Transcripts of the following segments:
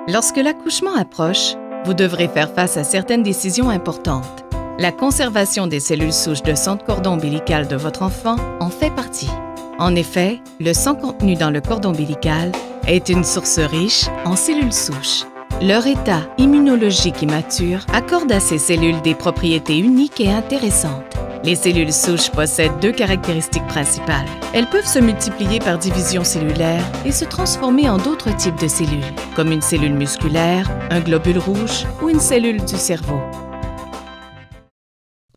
Lorsque l'accouchement approche, vous devrez faire face à certaines décisions importantes. La conservation des cellules souches de sang de cordon ombilical de votre enfant en fait partie. En effet, le sang contenu dans le cordon ombilical est une source riche en cellules souches. Leur état immunologique immature accorde à ces cellules des propriétés uniques et intéressantes. Les cellules souches possèdent deux caractéristiques principales. Elles peuvent se multiplier par division cellulaire et se transformer en d'autres types de cellules, comme une cellule musculaire, un globule rouge ou une cellule du cerveau.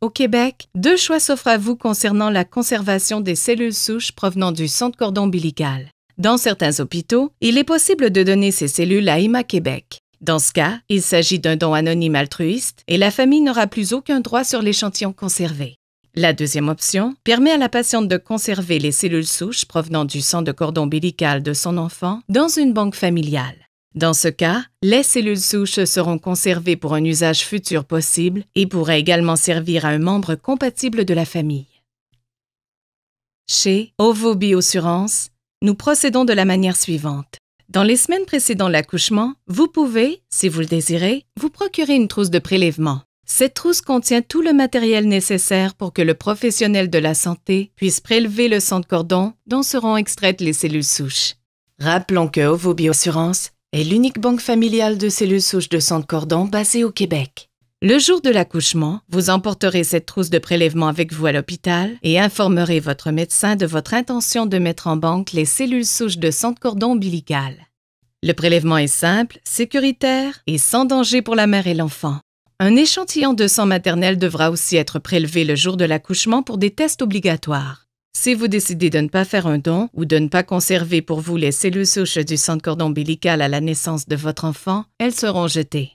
Au Québec, deux choix s'offrent à vous concernant la conservation des cellules souches provenant du sang de cordon ombilical. Dans certains hôpitaux, il est possible de donner ces cellules à Héma-Québec. Dans ce cas, il s'agit d'un don anonyme altruiste et la famille n'aura plus aucun droit sur l'échantillon conservé. La deuxième option permet à la patiente de conserver les cellules souches provenant du sang de cordon ombilical de son enfant dans une banque familiale. Dans ce cas, les cellules souches seront conservées pour un usage futur possible et pourraient également servir à un membre compatible de la famille. Chez Ovo Bioassurance, nous procédons de la manière suivante. Dans les semaines précédant l'accouchement, vous pouvez, si vous le désirez, vous procurer une trousse de prélèvement. Cette trousse contient tout le matériel nécessaire pour que le professionnel de la santé puisse prélever le sang de cordon dont seront extraites les cellules souches. Rappelons que Ovo Bioassurance est l'unique banque familiale de cellules souches de sang de cordon basée au Québec. Le jour de l'accouchement, vous emporterez cette trousse de prélèvement avec vous à l'hôpital et informerez votre médecin de votre intention de mettre en banque les cellules souches de sang de cordon ombilical. Le prélèvement est simple, sécuritaire et sans danger pour la mère et l'enfant. Un échantillon de sang maternel devra aussi être prélevé le jour de l'accouchement pour des tests obligatoires. Si vous décidez de ne pas faire un don ou de ne pas conserver pour vous les cellules souches du sang de cordon ombilical à la naissance de votre enfant, elles seront jetées.